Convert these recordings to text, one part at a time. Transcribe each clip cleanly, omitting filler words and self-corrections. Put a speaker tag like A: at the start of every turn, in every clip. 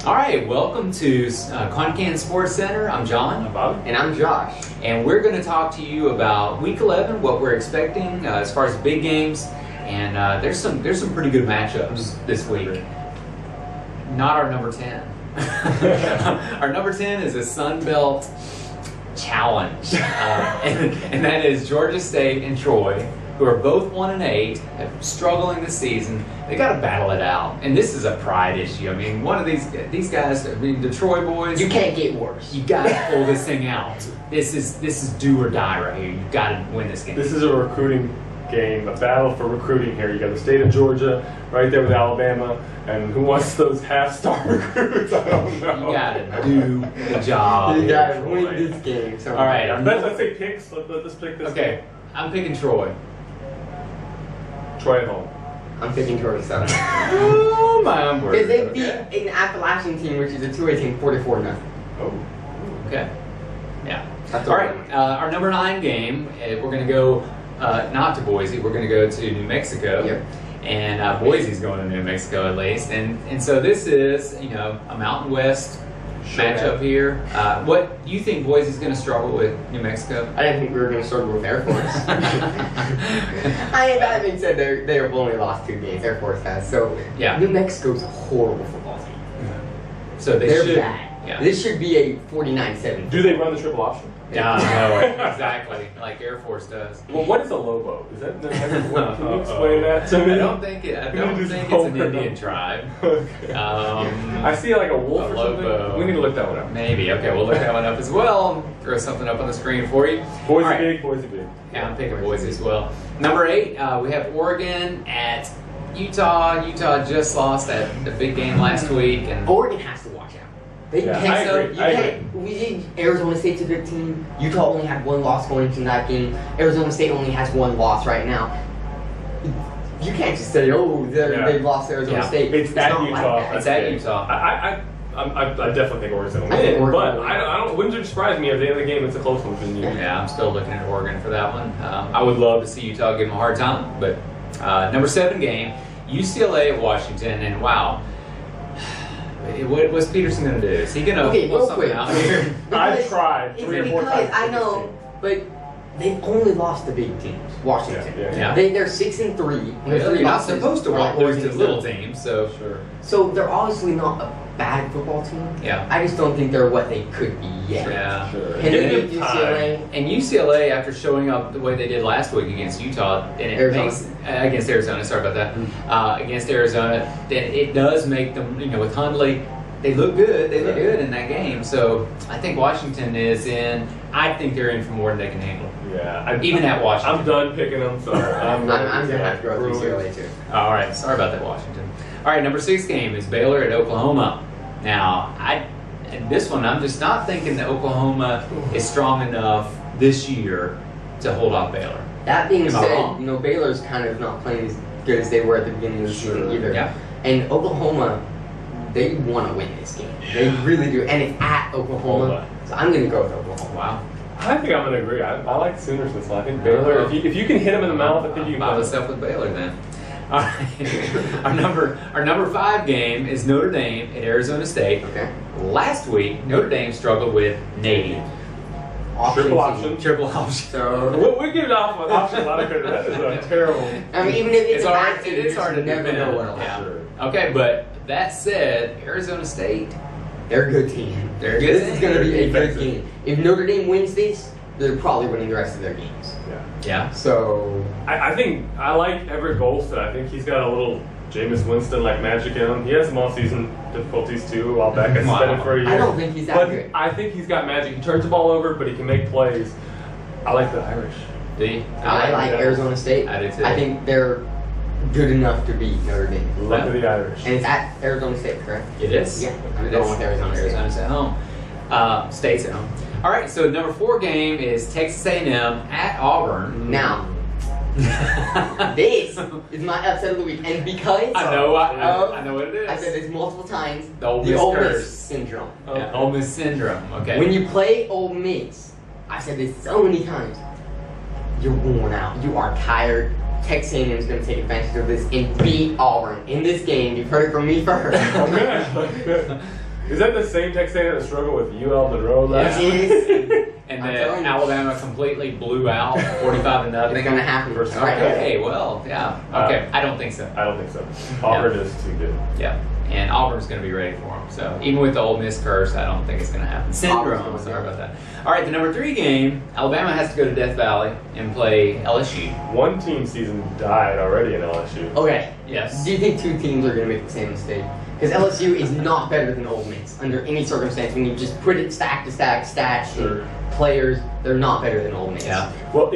A: All right, welcome to Concan Sports Center. I'm John.
B: I'm Bobby.
C: And I'm Josh.
A: And we're going to talk to you about Week 11, what we're expecting as far as big games. And there's some pretty good matchups this week. Not our number 10. Our number 10 is a Sun Belt challenge. And that is Georgia State and Troy, who are both 1-8, struggling this season. They got to battle it out, and this is a pride issue. I mean, one of these guys, I mean, the Troy boys.
C: You can't get worse.
A: You got to pull this thing out. This is do or die right here. You got to win this game.
B: This is a recruiting game, a battle for recruiting here. You got the state of Georgia right there with Alabama, and who wants those half-star recruits? I don't know.
A: You got to do the job.
C: You got to win this game. So
A: all right,
B: let's say picks. Let's pick this.
A: Okay, I'm picking Troy.
B: Troy at home.
C: I'm picking Georgia Southern.
A: Oh my word!
C: Because they beat an Appalachian team, which is a 2A team, 44-0.
B: Oh.
A: Okay. Yeah.
C: That's
A: All right. Our number 9 game. We're going to go not to Boise. We're going to go to New Mexico.
C: Yep.
A: And Boise's going to New Mexico at least. And so this is a Mountain West matchup here. What do you think Boise's going to struggle with New Mexico?
C: I didn't think we were going to struggle with Air Force. That being said, they have only lost 2 games. Air Force has. So
A: yeah.
C: New Mexico's a horrible football team.
A: So
C: They're
A: should.
C: bad.
A: Yeah.
C: This should be a 49-7.
B: Do they run the triple option?
A: Yeah, no, exactly, like Air Force does.
B: Well, what is a Lobo? Is that? Can you explain that to me?
A: I don't think it's an Indian tribe.
B: Okay. I see like a wolf
A: a
B: or something.
A: Lobo.
B: We need to look that one up.
A: Maybe. Okay, we'll look that one up as well. Throw something up on the screen for you.
B: Boise
A: All right.
B: big, Boise big.
A: Yeah, I'm picking Boise as well. Number 8, we have Oregon at Utah. Utah just lost the big game last week, and
C: Oregon has to watch out. They
B: Yeah,
C: can't.
B: I agree.
C: You can't. We did. Arizona State's a good team. Utah only had 1 loss going into that game. Arizona State only has 1 loss right now. You can't just say, "Oh, they've lost Arizona State."
B: It's at
C: not
B: Utah.
C: like that.
A: it's at Utah.
B: I definitely think Oregon's going to
C: I think
B: win,
C: Oregon
B: but
C: will win.
B: I don't. Wouldn't surprise me if at the end of the game it's a close one between you.
A: Yeah, I'm still looking at Oregon for that one. I would love to see Utah give them a hard time, but number 7 game, UCLA at Washington, and wow. What's Peterson going to do? Is he going to pull something out here?
B: I've tried 3 or 4 times.
C: I know, but they've only lost the big teams. Washington.
A: Yeah.
C: They're 6-3.
A: They're not supposed to
C: Right,
A: lose to
C: Oregon
A: little
C: State.
A: teams, so
B: Sure.
C: So they're obviously not a bad football team.
A: Yeah.
C: I just don't think they're what they could be yet.
A: Yeah.
B: Sure.
C: And
B: Give
C: then
B: them
C: UCLA.
A: And UCLA, after showing up the way they did last week against Utah, and it
C: Arizona.
A: makes against Arizona. Sorry about that. Against Arizona, then it does make them. With Hundley, they look good. They look good in that game. So I think Washington is in. I think they're in for more than they can handle.
B: Yeah.
A: Even at Washington.
B: I'm done picking them. So I'm
C: going to have to go with UCLA too.
A: All right. Sorry about that, Washington. All right. Number 6 game is Baylor at Oklahoma. Now, in this one, I'm just not thinking that Oklahoma is strong enough this year to hold off Baylor.
C: That being
A: Am I
C: said,
A: wrong?
C: Baylor's kind of not playing as good as they were at the beginning of the season either.
A: Yeah.
C: And Oklahoma, they want to win this game. They really do. And it's at Oklahoma. So I'm going to go with Oklahoma.
A: Wow.
B: I think I'm going to agree. I like Sooners this one. I think Baylor, if you can hit them in the mouth, I think you can
A: Bob
B: win.
A: us up with Baylor then. All right. Our number 5 game is Notre Dame at Arizona State.
C: Okay.
A: Last week, Notre Dame struggled with Navy.
B: Triple option.
A: Triple option.
C: So
B: We give it off an option a lot of credit. That is a terrible.
C: I mean, even if it's a
A: hard.
C: bad team,
A: It is
C: you
A: hard to
C: never
A: defend.
C: know what'll
A: Yeah.
C: happen.
A: Okay, but that said, Arizona State,
C: They're a good team.
A: they're a good.
C: This is going to be a good
B: Defensive.
C: game. If Notre Dame wins this, they're probably winning the rest of their games.
B: Yeah.
A: Yeah.
C: So
B: I think I like Everett Golston. I think he's got a little Jameis Winston like magic in him. He had some off-season difficulties too a while back. I suspended for a year.
C: I don't think he's that
B: but
C: good.
B: I think he's got magic. He turns the ball over, but he can make plays. I like the Irish.
C: I like Arizona State.
A: I do too.
C: I think they're good enough to beat Notre Dame.
B: Love the Irish.
C: And it's at Arizona State, correct?
A: It is.
C: Yeah, I'm
A: It
C: going
A: is.
C: with Arizona State.
A: Arizona's at home. State's at home. All right. So number 4 game is Texas A&M at Auburn.
C: Now, this is my upset of the week, and because
A: I know what it is.
C: I said this multiple times.
A: The Ole Miss
C: Ole Miss
A: curse.
C: syndrome.
A: Yeah, Ole Miss syndrome. Okay.
C: When you play Ole Miss, I said this so many times. You're worn out. You are tired. Texas A&M is going to take advantage of this and beat Auburn in this game. You've heard it from me first.
B: Is that the same Texas A&M that struggled with UL Monroe last
A: Yeah.
B: week?
A: And
C: I'm
A: then
C: telling you.
A: Alabama completely blew out 45-0.
C: It's gonna happen.
B: Versus
C: Right.
A: Okay, well, yeah. Okay, I don't think so.
B: I don't think so. Auburn is too good.
A: Yeah, and Auburn's going to be ready for them. So even with the Ole Miss curse, I don't think it's going to happen. Syndrome.
C: Auburn's
A: Sorry
C: gonna
A: about that. All right, the number 3 game, Alabama has to go to Death Valley and play LSU.
B: One team season died already in LSU.
C: Okay.
A: Yes.
C: Do you think 2 teams are going to make the same mistake? Because LSU is not better than Ole Miss under any circumstance. When you just put it stack to stack, stats,
B: Sure.
C: and players, they're not better than Ole Miss.
A: Yeah.
B: Well,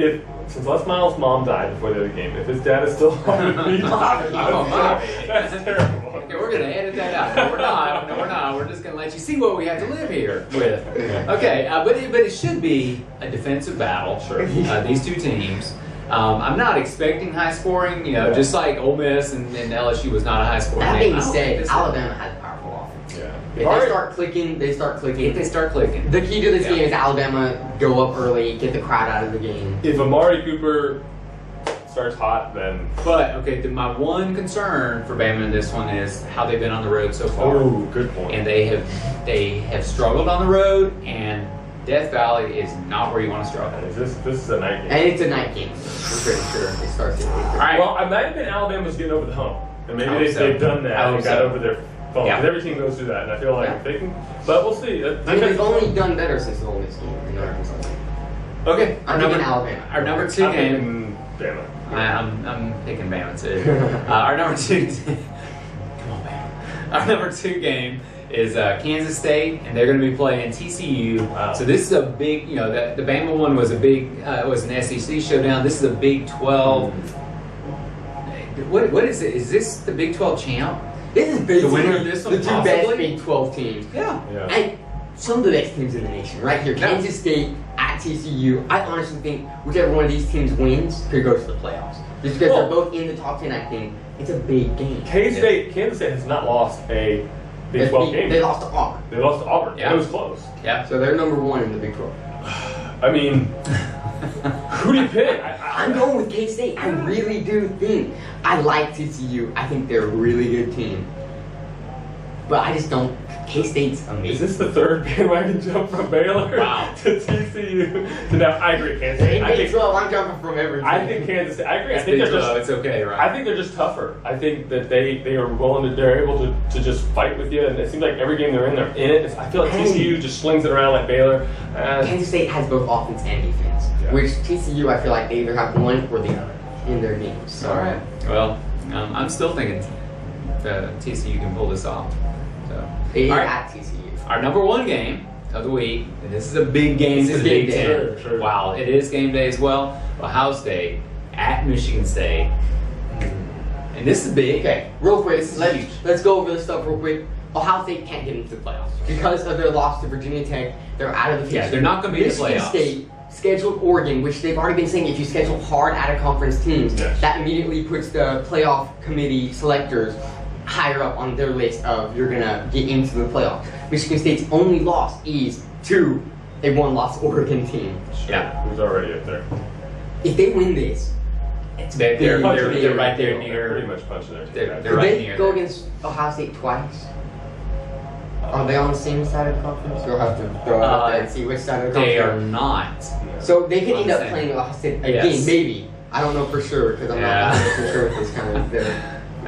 B: since Les Miles' mom died before the other game, if his dad is still on the beach,
A: Oh, my.
B: that's terrible.
A: Okay, we're going to edit that out. No, we're not. No, we're not. We're just going to let you see what we have to live here with. Okay, but it should be a defensive battle.
B: Sure.
A: These 2 teams. I'm not expecting high scoring, just like Ole Miss and LSU was not a high scoring
C: That
A: game.
C: being
A: I don't think
C: said,
A: this-
C: Alabama has a powerful offense.
B: Yeah.
C: If they start clicking, they start clicking.
A: If they start clicking.
C: The key to this
A: Yeah.
C: game is Alabama go up early, get the crowd out of the game.
B: If Amari Cooper starts hot, then
A: But, okay, my one concern for Bama in this one is how they've been on the road so far.
B: oh, good point.
A: And they have struggled on the road, and Death Valley is not where you want to struggle.
B: And this is a night game.
C: And it's a night game. I'm pretty sure it starts at 8:30.
A: All right.
B: Well, I might have been Alabama's getting over the hump, and
A: I
B: maybe
A: hope so.
B: they've done
A: I
B: that
A: hope
B: and got
A: so.
B: over their phone.
A: Yeah.
B: Because every team goes through that, and I feel like
C: Yeah.
B: if they can. But we'll see.
C: I mean, they've only done better since the Ole Miss game in the Arkansas game.
A: Okay,
C: I'm picking Alabama.
A: Our number 2
B: I'm
A: game.
B: picking Bama.
A: I'm picking Bama too. Our number 2. Come on, Bama. Our number 2 game is Kansas State, and they're going to be playing TCU.
B: Wow.
A: So this is a big, the Bama one was a big, was an SEC showdown. This is a Big 12. What is it? Is this the Big 12 champ?
C: This is basically
A: The winner of this one,
C: the 2 best
A: possibly?
C: Big 12 teams.
A: Yeah.
B: Yeah.
C: And some of the best teams in the nation, right here.
A: Yeah.
C: Kansas State at TCU. I honestly think whichever one of these teams wins could go to the playoffs. Just because
B: Well-
C: they're both in the top 10, I think it's a big game.
B: Kansas State has not lost a Big 12 game.
C: They lost to Auburn.
B: They lost to Auburn.
A: Yeah.
B: It was close.
A: Yeah.
C: So they're number 1 in the Big 12.
B: I mean, who do you pick?
C: I'm going with K-State. I really do think. I like TCU. I think they're a really good team. But I just don't. K-State's
B: Is
C: amazing.
B: this the 3rd bandwagon jump from Baylor
A: Wow.
B: to TCU? To now, I agree, Kansas State.
C: In
B: I
C: Big
B: think,
C: 12, I'm jumping from every team.
B: I think Kansas State. I agree. I
A: It's
B: think
A: Big
B: they're
A: 12.
B: just.
A: It's okay, right?
B: I think they're just tougher. I think that they are willing to. They're able to just fight with you, and it seems like every game they're in it. I feel like TCU just slings it around like Baylor.
C: Kansas State has both offense and defense,
B: Yeah.
C: which TCU I feel like they either have one or the other in their games. So.
A: All right. Well, I'm still thinking TCU can pull this off. So,
C: They
A: all right.
C: at TCU.
A: Our number 1 game of the week, and this is a big game
C: This
A: for
C: is
A: the
C: game
A: Big
C: day.
A: Ten.
B: Sure.
A: Wow, it is game day as well. Ohio State at Michigan State, and this is big.
C: Okay, real quick,
A: This is
C: let's
A: huge.
C: go over this stuff real quick. Ohio State can't get into the playoffs because of their loss to Virginia Tech. They're out of the picture.
A: Yeah, they're not gonna be in the
C: Michigan
A: playoffs.
C: State scheduled Oregon, which they've already been saying if you schedule hard out of conference teams,
B: Yes.
C: that immediately puts the playoff committee selectors higher up on their list of you're gonna get into the playoffs. Michigan State's only loss is to a one-loss Oregon team.
A: Yeah.
B: Who's already up there?
C: If they win this, it's
A: They're
C: big.
A: they're right there
B: They're
A: near.
B: pretty much punching their
A: They're
B: ticket.
C: Could
A: right
C: they
A: near
C: go
A: there.
C: against Ohio State twice? Are they on the same side of the conference? You'll have to throw it up there and see which side of the
A: They are
C: conference.
A: not.
C: So they could
A: on
C: end
A: the
C: up
A: same.
C: playing Ohio State again,
A: Yes.
C: maybe. I don't know for sure because I'm
A: Yeah.
C: not 100% sure with this kind of their.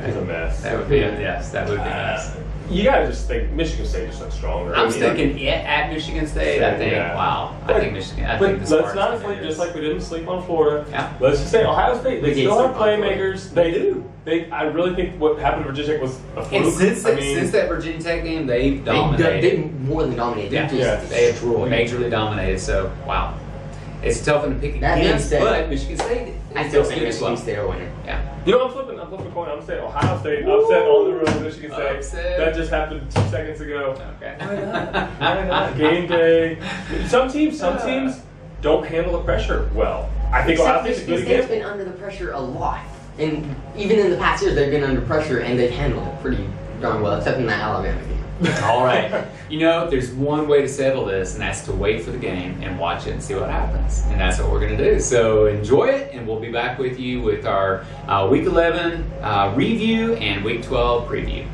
B: It's a mess.
A: That would be yes. That would be nice.
B: You gotta just think Michigan State just looks stronger.
A: I'm
B: I mean,
A: thinking at Michigan State. I think.
B: Yeah.
A: Wow. I think Michigan. I
B: But
A: think the
B: let's
A: Spartans
B: not
A: can
B: sleep,
A: do
B: just
A: this.
B: like we didn't sleep on Florida.
A: Yeah.
B: Let's just say Ohio State, they
C: We did
B: still have
C: sleep on Florida.
B: playmakers. They do. I really think what happened to Virginia Tech was a fluke.
A: And since
B: I mean,
A: since that Virginia Tech game, they've
C: They
A: dominated.
C: more than dominated.
A: Yeah,
C: They
B: Yeah.
C: just
A: they have
C: destroyed.
A: majorly dominated. So wow, it's a tough one to pick
C: That being
A: against.
C: said,
A: But Michigan State,
C: I
A: is
C: still
A: in
C: think
A: it as well.
C: Michigan State are winning.
A: Yeah.
B: you know, I'm flipping a coin. I'm saying Ohio State upset on the road, Michigan State.
A: Upset.
B: That just happened 2 seconds ago.
A: Okay.
B: Why not? Game day. Some teams don't handle the pressure well. I think Ohio
C: Except
B: State's a good
C: Michigan State's
B: example.
C: been under the pressure a lot. And even in the past years, they've been under pressure and they've handled it pretty darn well, except in that Alabama game.
A: All right. You know, there's one way to settle this, and that's to wait for the game and watch it and see what happens. And that's what we're going to do. So enjoy it, and we'll be back with you with our Week 11 review and Week 12 preview.